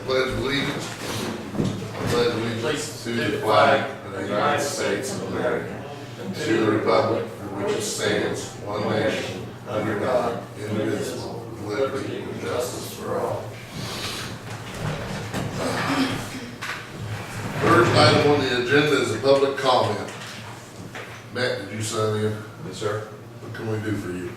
Pledge allegiance. I pledge allegiance to the flag of the United States of America and to the republic for which it stands, one nation, under God, indivisible, with liberty and justice for all. First item on the agenda is a public comment. Matt, did you sign in? Yes, sir. What can we do for you?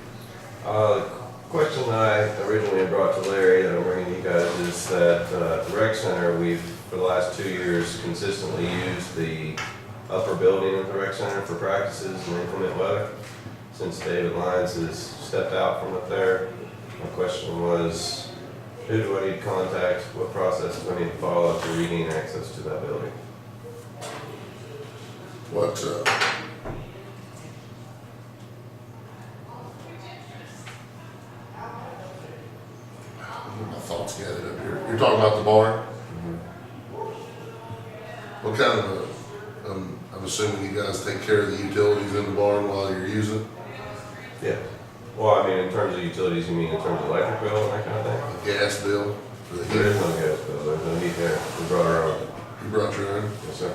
Question that I originally brought to Larry that I'm bringing to you guys is that at the rec center, we've, for the last 2 years, consistently used the upper building at the rec center for practices in inclement weather. Since David Lyons has stepped out from up there, my question was, who do I need to contact? What process do I need to follow to regain access to that building? What, my thoughts gathered up here. You're talking about the barn? What kind of, I'm assuming you guys take care of the utilities in the barn while you're using it? Yeah. Well, I mean, in terms of utilities, you mean in terms of electric bill and that kind of thing? Gas bill for the There is heat? no gas bill. There's no heat there. We brought our own. You brought your own? Yes, sir.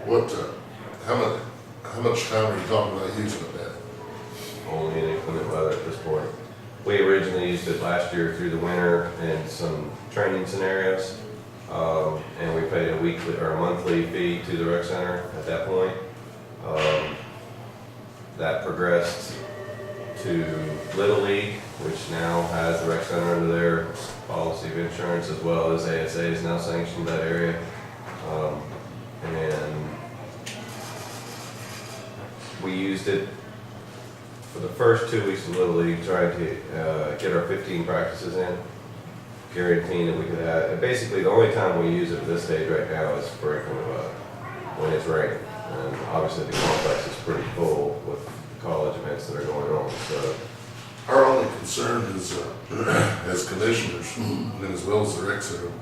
What, how much time are you talking about using it at? Only in inclement weather at this point. We originally used it last year through the winter and some training scenarios. And we paid a weekly or a monthly fee to the rec center at that point. That progressed to Little League, which now has the rec center under their policy of insurance, as well as ASA is now sanctioned that area. And we used it for the first 2 weeks of Little League, trying to get our 15 practices in, guaranteeing that we could have. Basically, the only time we use it at this stage right now is for inclement weather, when it's raining. And obviously, the complex is pretty full with college events that are going on. So, Our only concern is, as commissioners, and as well as the rec center,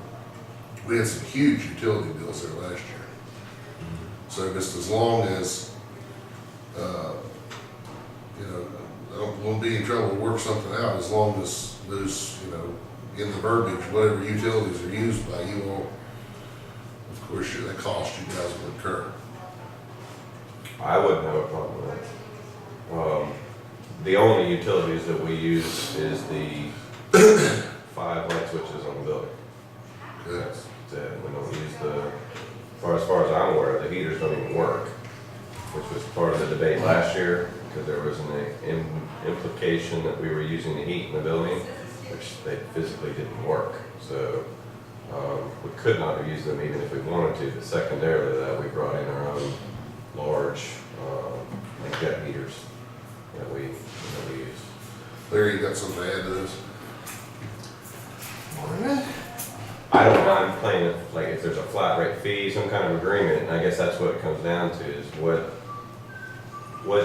we had some huge utility bills there last year. So just as long as, I don't want to be in trouble to work something out, as long as those, in the verbiage, whatever utilities are used by you all, of course, the cost you guys will incur. I wouldn't have a problem with that. The only utilities that we use is the 5 light switches on the building. Okay. That's it. We don't use as far as I'm aware, the heaters don't even work, which was part of the debate last year, because there was an implication that we were using the heat in the building, which they physically didn't work. So we could not have used them even if we wanted to, but secondarily to that, we brought in our own large jet heaters that we use. Larry, you got something to add to this? I don't mind playing it, like if there's a flat rate fee, some kind of agreement, and I guess that's what it comes down to, is what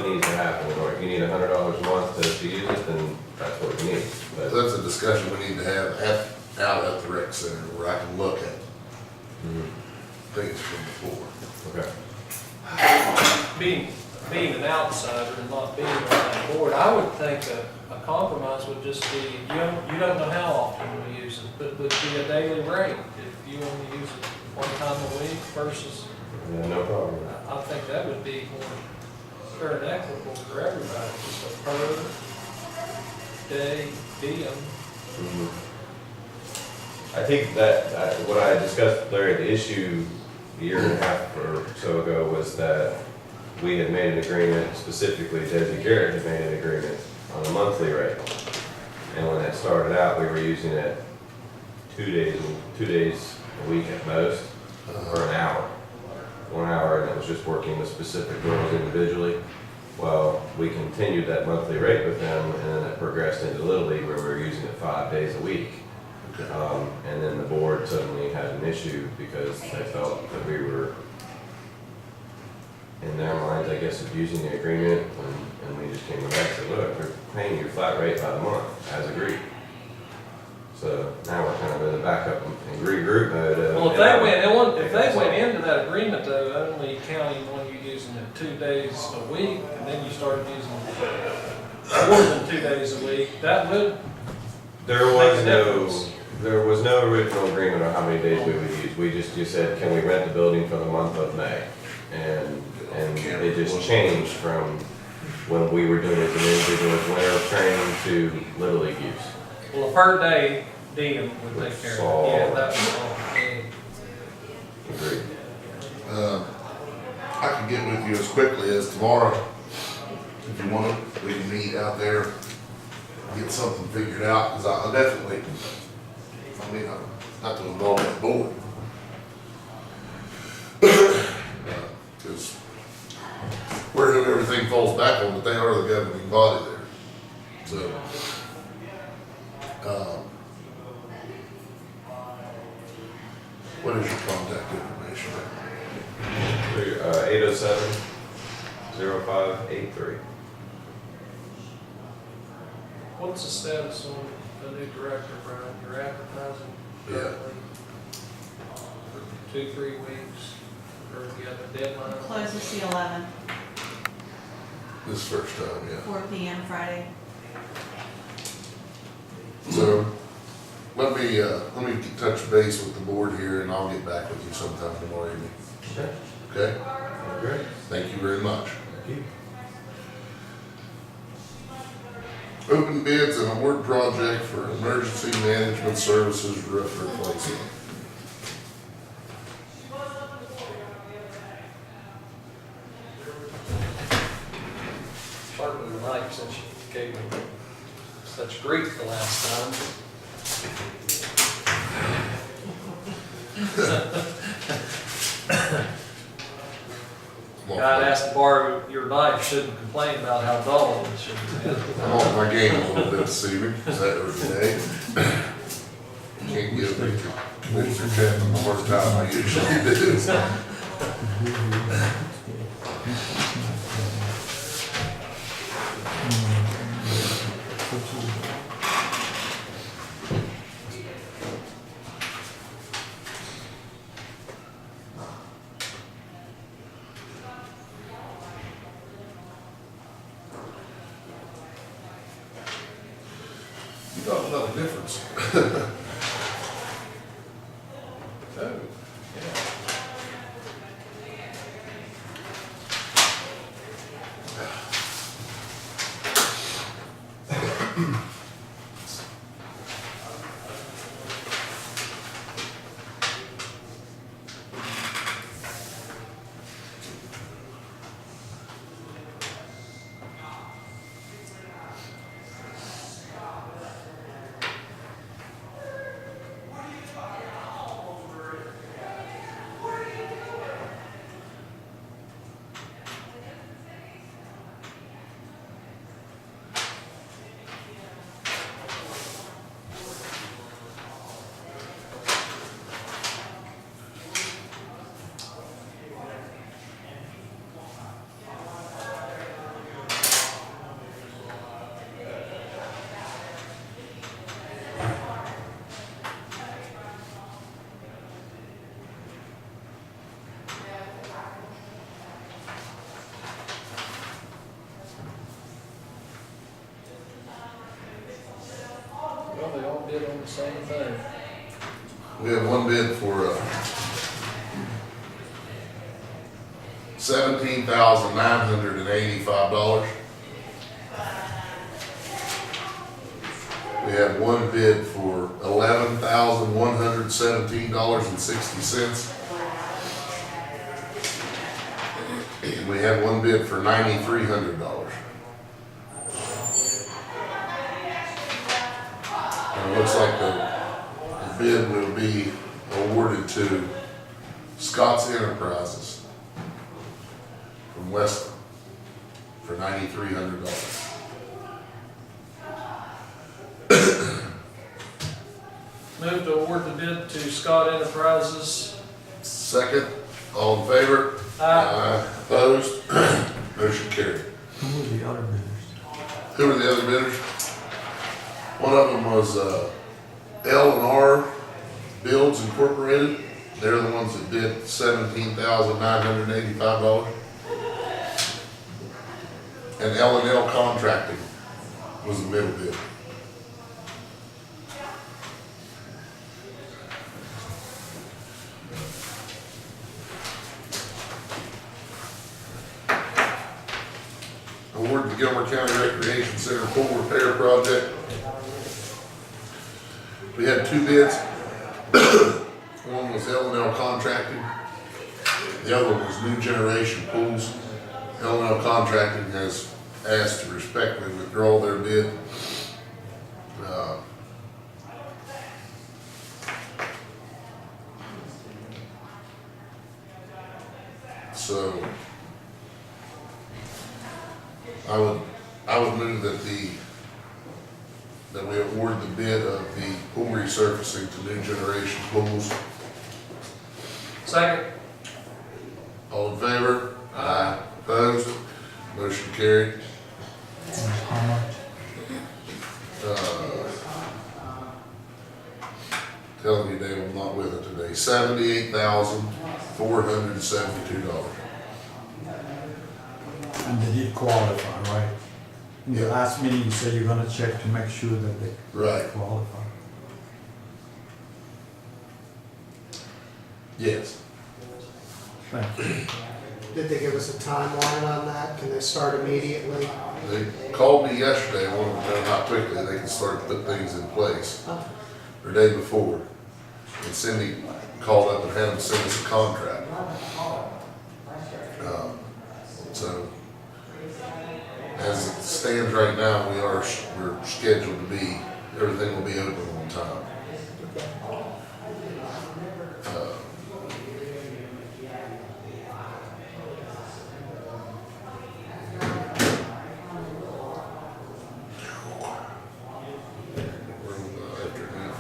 needs to happen. Or if you need $100 a month to use it, then that's what we need. But That's a discussion we need to have out at the rec center where I can look at things from before. Okay. Being an outsider and not being on that board, I would think a compromise would just be, you don't know how often we use it, but would be a daily rate. If you only use it 1 time a week versus, Yeah, no problem. I think that would be more fair and equitable for everybody, just a per day diem. I think that what I discussed with Larry, the issue a year and a half or so ago was that we had made an agreement, specifically Desi Garrett had made an agreement on a monthly rate. And when that started out, we were using it 2 days a week at most, for an hour. 1 hour, and it was just working with specific girls individually. Well, we continued that monthly rate with them, and then it progressed into Little League where we were using it 5 days a week. Okay. And then the board suddenly had an issue because they felt that we were, in their minds, I guess, abusing the agreement, and we just came back and said, look, we're paying you flat rate by the month, as agreed. So now we're kind of in the backup and regroup mode. Well, if they went into that agreement though, only counting when you use using it 2 days a week, and then you started using it more than 2 days a week, that would There make was a no, difference. there was no original agreement on how many days we would use. We just said, can we rent the building for the month of May? And it just changed from when we were doing it as an individual winter training to Little League use. Well, a per day diem would take care of Solve. it. Yeah, that was all. Agreed. I can get with you as quickly as tomorrow. If you want to, we can meet out there, get something figured out, because I definitely, I mean, I'm not to involve that board. Because where everything falls back on, but they are the governing body there. So, what is your contact information? 807-0583. What's the status on the new director, Brian? You're advertising Yeah. currently for 2-3 weeks, or you have a deadline? Closes the 11th, This first time, yeah. 4 p.m. Friday. So, let me touch base with the board here, and I'll get back with you sometime tomorrow evening. Okay. Okay? Great. Thank you very much. Thank you. Open bids and award project for emergency management services roof replacement. Sharpen the knife since you gave me such grief the last time. God asked to borrow your knife, shouldn't complain about how dull it should be. I'm on my game a little bit this evening, is that today? Can't give Mr. Chapman the hard time I usually do. You don't know the difference. Oh, yeah. Well, they all bid on the same thing. We have one bid for $17,985. We have one bid for $11,117.60. And we have one bid for $9,300. And it looks like the bid will be awarded to Scott's Enterprises from Weston for $9,300. Move to award the bid to Scott Enterprises. Second, all in favor? Aye. Opposed? Motion carried. Who were the other bidders? Who were the other bidders? One of them was L&R Builds Incorporated. They're the ones that did $17,985. and L Contracting was the middle bid. Award the Gilmer County Recreation Center pool repair project. We had two bids. One was L Contracting. The other one was New Generation Pools. L Contracting has asked to respectfully withdraw their bid. So I would move that we award the bid of the pool resurfacing to New Generation Pools. Second. All in favor? Aye. Opposed? Motion carried. How much? Telling you, Dave, I'm not with it today. $78,472. And they did qualify, right? In the Yeah. last meeting, you said you're gonna check to make sure that they Right. qualify. Yes. Thank you. Did they give us a timeline on that? Can they start immediately? They called me yesterday and wanted to know how quickly they can start to put things in place. Oh, The day before. And Cindy called up and had them send us a contract. So, as it stands right now, we're scheduled to be, everything will be open on time. We're in the afternoon.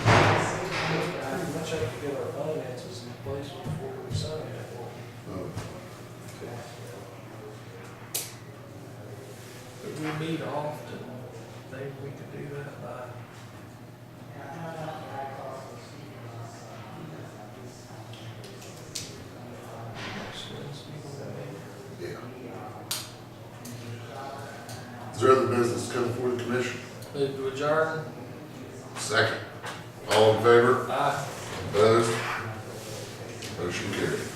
Pretty much have to get our finances in place before we sign that. But we meet often, maybe we could do that by. Next Wednesday. Yeah. Is there other business coming before the commission? Move to adjourn. Second. All in favor? Aye. Opposed? Motion carried.